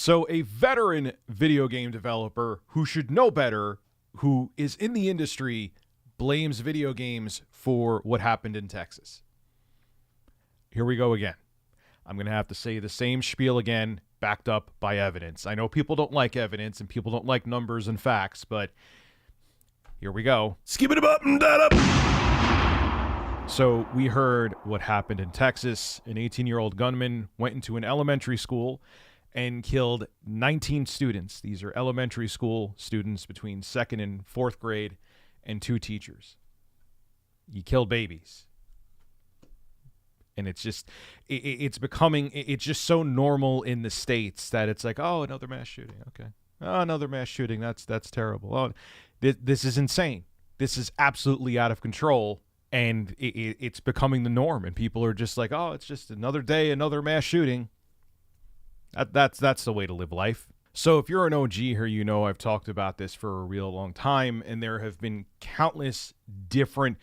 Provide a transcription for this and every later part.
So a veteran video game developer who should know better, who is in the industry, blames video games for what happened in Texas. Here we go again. I'm going to have to say the same spiel again, backed up by evidence. I know people don't like evidence and people don't like numbers and facts, but here we go. Skip it up and that up. So we heard what happened in Texas. An 18-year-old gunman went into an elementary school and killed 19 students. These are elementary school students between 2nd and 4th grade and 2 teachers. He killed babies. And it's just, it's becoming, it's just so normal in the States that it's like, oh, another mass shooting. Okay. Oh, another mass shooting. That's terrible. Oh, this is insane. This is absolutely out of control. And it's becoming the norm. And people are just like, oh, it's just another day, another mass shooting. That's the way to live life. So if you're an OG here, you know I've talked about this for a real long time. And there have been countless different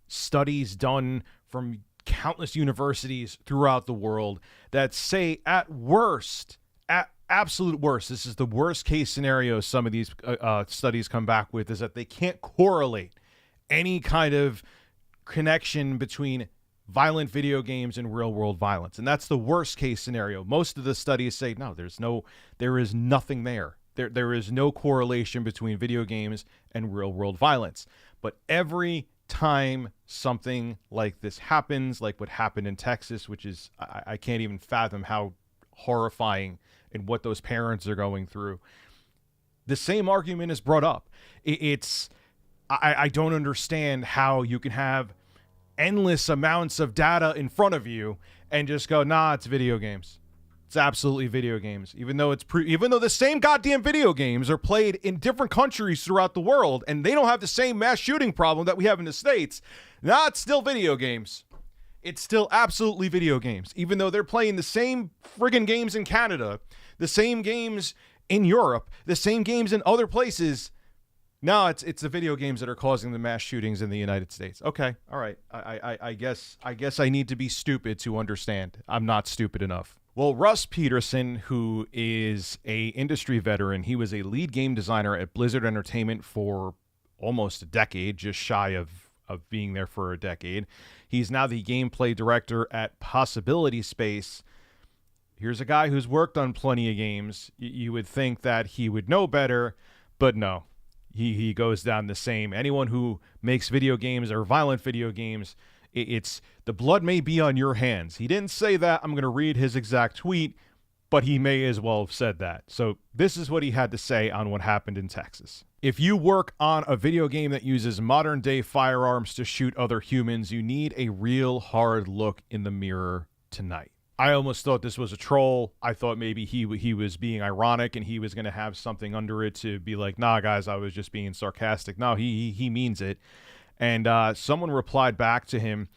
studies done from countless universities throughout the world that say at worst, at absolute worst, this is the worst case scenario some of these studies come back with, is that they can't correlate any kind of connection between violent video games and real world violence. And that's the worst case scenario. Most of the studies say, no, there is nothing there. There is no correlation between video games and real world violence. But every time something like this happens, like what happened in Texas, which is, I can't even fathom how horrifying and what those parents are going through, the same argument is brought up. I don't understand how you can have endless amounts of data in front of you and just go, nah, it's video games. It's absolutely video games. Even though the same goddamn video games are played in different countries throughout the world and they don't have the same mass shooting problem that we have in the States, nah, it's still video games. It's still absolutely video games. Even though they're playing the same friggin' games in Canada, the same games in Europe, the same games in other places, no, it's the video games that are causing the mass shootings in the United States. Okay, all right. I guess I need to be stupid to understand. I'm not stupid enough. Well, Russ Peterson, who is a industry veteran, he was a lead game designer at Blizzard Entertainment for almost a decade, just shy of being there for a decade. He's now the gameplay director at Possibility Space. Here's a guy who's worked on plenty of games. You would think that he would know better, but no. He goes down the same. Anyone who makes video games or violent video games, it's the blood may be on your hands. He didn't say that. I'm going to read his exact tweet, but he may as well have said that. So this is what he had to say on what happened in Texas. If you work on a video game that uses modern day firearms to shoot other humans, you need a real hard look in the mirror tonight. I almost thought this was a troll. I thought maybe he was being ironic and he was going to have something under it to be like, nah, guys, I was just being sarcastic. No, he means it. And someone replied back to him,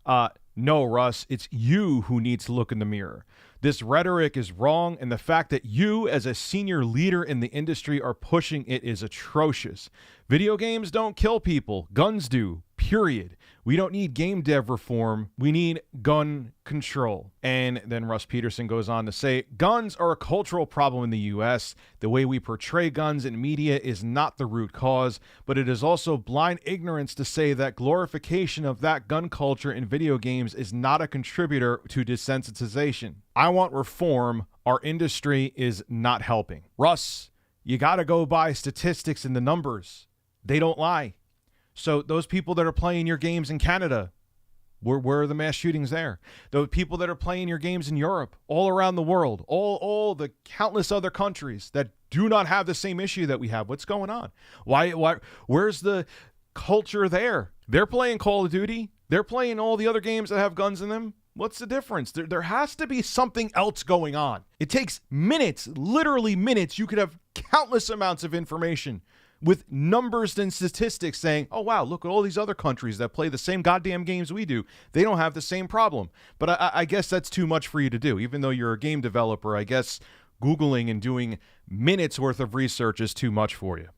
no, Russ, it's you who needs to look in the mirror. This rhetoric is wrong, and the fact that you, as a senior leader in the industry, are pushing it is atrocious. Video games don't kill people. Guns do, period. We don't need game dev reform. We need gun control. And then Russ Peterson goes on to say, guns are a cultural problem in the U.S. The way we portray guns in media is not the root cause, but it is also blind ignorance to say that glorification of that gun culture in video games is not a contributor to desensitization. I want reform. Our industry is not helping. Russ, you got to go by statistics and the numbers. They don't lie. So those people that are playing your games in Canada, where are the mass shootings there? Those people that are playing your games in Europe, all around the world, all the countless other countries that do not have the same issue that we have. What's going on? Why? Where's the culture there? They're playing Call of Duty. They're playing all the other games that have guns in them. What's the difference? There has to be something else going on. It takes minutes, literally minutes. You could have countless amounts of information with numbers and statistics saying, oh, wow, look at all these other countries that play the same goddamn games we do. They don't have the same problem. But I guess that's too much for you to do. Even though you're a game developer, I guess Googling and doing minutes worth of research is too much for you.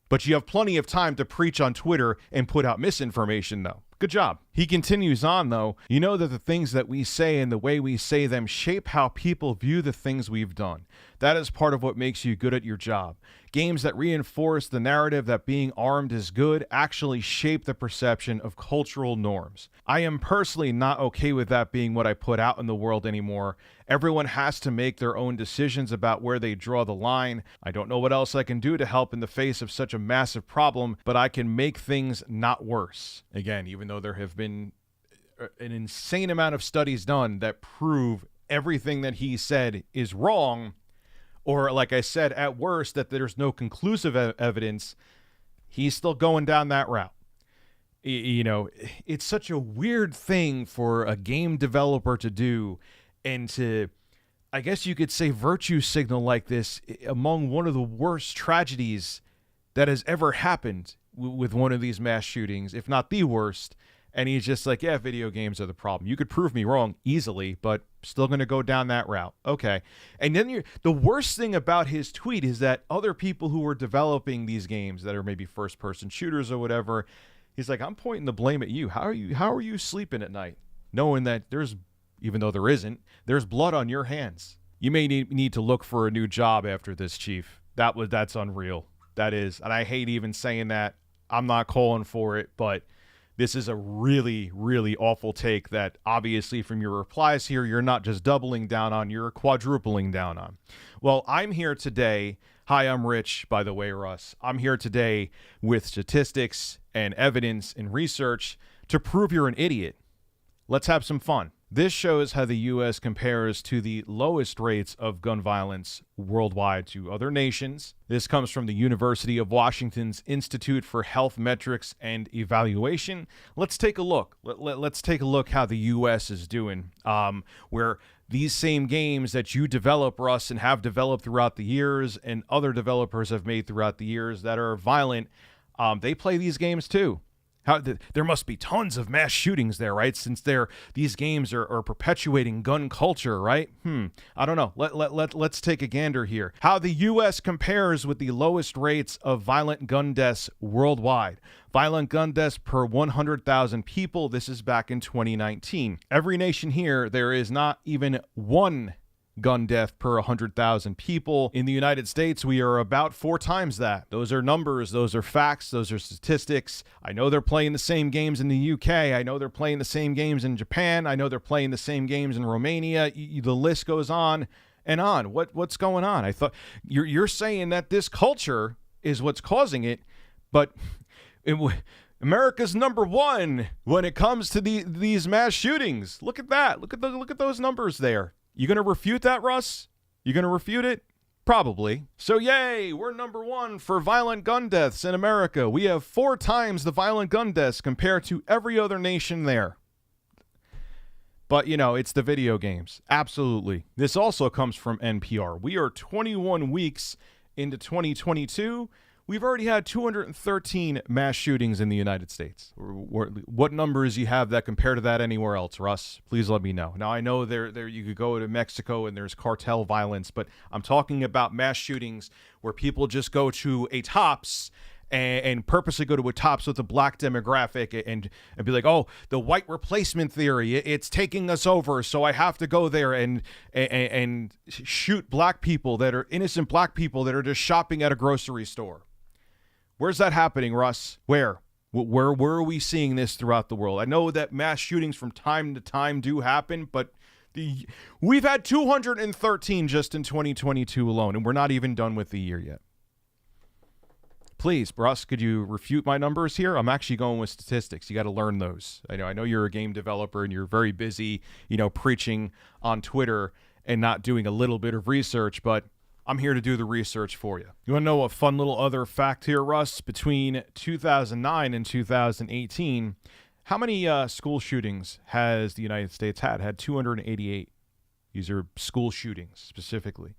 But you have plenty of time to preach on Twitter and put out misinformation, though. Good job. He continues on, though. You know that the things that we say and the way we say them shape how people view the things we've done. That is part of what makes you good at your job. Games that reinforce the narrative that being armed is good actually shape the perception of cultural norms. I am personally not okay with that being what I put out in the world anymore. Everyone has to make their own decisions about where they draw the line. I don't know what else I can do to help in the face of such a massive problem, but I can make things not worse. Again, even though there have been an insane amount of studies done that prove everything that he said is wrong, or like I said, at worst, that there's no conclusive evidence, he's still going down that route. You know, it's such a weird thing for a game developer to do, and to, I guess you could say, virtue signal like this among one of the worst tragedies that has ever happened with one of these mass shootings, if not the worst. And he's just like, yeah, video games are the problem. You could prove me wrong easily, but still going to go down that route. Okay. And then the worst thing about his tweet is that other people who were developing these games that are maybe first-person shooters or whatever, he's like, I'm pointing the blame at you. How are you sleeping at night, knowing that even though there isn't, there's blood on your hands? You may need to look for a new job after this, Chief. That's unreal. That is, and I hate even saying that. I'm not calling for it, but this is a really, really awful take that obviously from your replies here, you're not just doubling down on, you're quadrupling down on. Well, I'm here today. Hi, I'm Rich, by the way, Russ. I'm here today with statistics and evidence and research to prove you're an idiot. Let's have some fun. This shows how the U.S. compares to the lowest rates of gun violence worldwide to other nations. This comes from the University of Washington's Institute for Health Metrics and Evaluation. Let's take a look. Let's take a look how the U.S. is doing, where these same games that you develop, Russ, and have developed throughout the years, and other developers have made throughout the years that are violent, they play these games too. There must be tons of mass shootings there, right? Since these games are perpetuating gun culture, right? I don't know. Let's take a gander here. How the U.S. compares with the lowest rates of violent gun deaths worldwide. Violent gun deaths per 100,000 people. This is back in 2019. Every nation here, there is not even one gun death per 100,000 people. In the United States, we are about 4 times that. Those are numbers, those are facts, those are statistics. I know they're playing the same games in the UK. I know they're playing the same games in Japan. I know they're playing the same games in Romania. The list goes on and on. What's going on? I thought you're saying that this culture is what's causing it, but America's number one when it comes to these mass shootings. Look at that. Look at those numbers there. You going to refute that, Russ? You going to refute it? Probably. So yay, we're number one for violent gun deaths in America. We have 4 times the violent gun deaths compared to every other nation there. But, it's the video games. Absolutely. This also comes from NPR. We are 21 weeks into 2022. We've already had 213 mass shootings in the United States. What numbers you have that compare to that anywhere else, Russ? Please let me know. Now, I know there you could go to Mexico and there's cartel violence, but I'm talking about mass shootings where people just go to a Tops and purposely go to a Tops with a black demographic and be like, oh, the white replacement theory, it's taking us over, so I have to go there and shoot black people that are innocent black people that are just shopping at a grocery store. Where's that happening, Russ? Where are we seeing this throughout the world? I know that mass shootings from time to time do happen, but we've had 213 just in 2022 alone, and we're not even done with the year yet. Please, Russ, could you refute my numbers here? I'm actually going with statistics. You got to learn those. I know you're a game developer and you're very busy, preaching on Twitter and not doing a little bit of research, but I'm here to do the research for you. You want to know a fun little other fact here, Russ? Between 2009 and 2018, how many school shootings has the United States had? Had 288. These are school shootings specifically.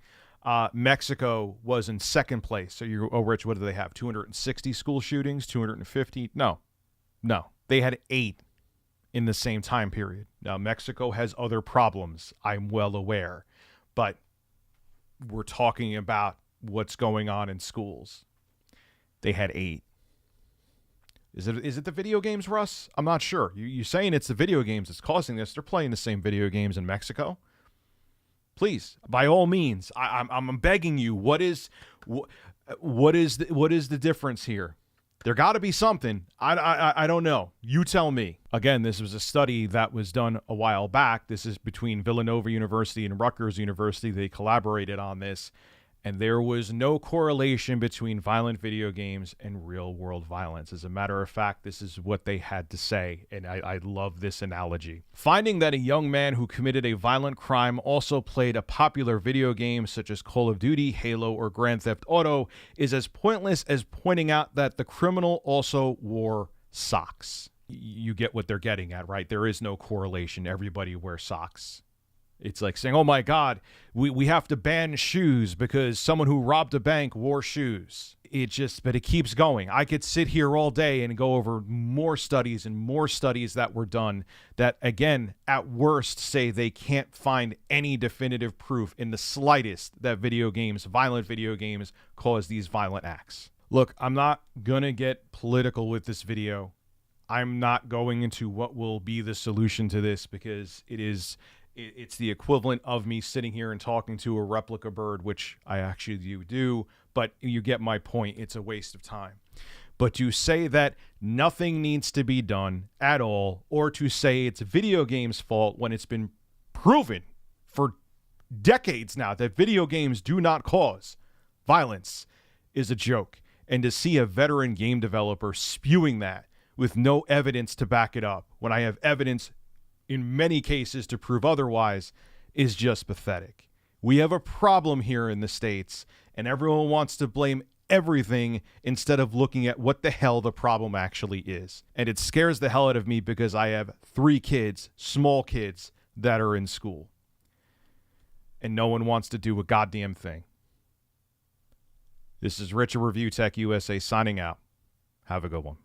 Mexico was in second place. So Rich, what do they have? 260 school shootings? 250? No. They had 8 in the same time period. Now, Mexico has other problems, I'm well aware. But we're talking about what's going on in schools. They had 8. Is it the video games, Russ? I'm not sure. You saying it's the video games that's causing this? They're playing the same video games in Mexico. Please, by all means, I'm begging you. What is the difference here? There got to be something. I don't know. You tell me. Again, this was a study that was done a while back. This is between Villanova University and Rutgers University. They collaborated on this, and there was no correlation between violent video games and real-world violence. As a matter of fact, this is what they had to say, and I love this analogy. Finding that a young man who committed a violent crime also played a popular video game such as Call of Duty, Halo, or Grand Theft Auto is as pointless as pointing out that the criminal also wore socks. You get what they're getting at, right? There is no correlation. Everybody wears socks. It's like saying, oh my God, we have to ban shoes because someone who robbed a bank wore shoes. But it keeps going. I could sit here all day and go over more studies and more studies that were done that, again, at worst say they can't find any definitive proof in the slightest that violent video games, cause these violent acts. Look, I'm not going to get political with this video. I'm not going into what will be the solution to this because it's the equivalent of me sitting here and talking to a replica bird, which I actually do, but you get my point. It's a waste of time. But to say that nothing needs to be done at all, or to say it's video games' fault when it's been proven for decades now that video games do not cause violence, is a joke. And to see a veteran game developer spewing that with no evidence to back it up, when I have evidence in many cases to prove otherwise, is just pathetic. We have a problem here in the States, and everyone wants to blame everything instead of looking at what the hell the problem actually is. And it scares the hell out of me because I have 3 kids, small kids, that are in school. And no one wants to do a goddamn thing. This is Rich of Review Tech USA signing out. Have a good one.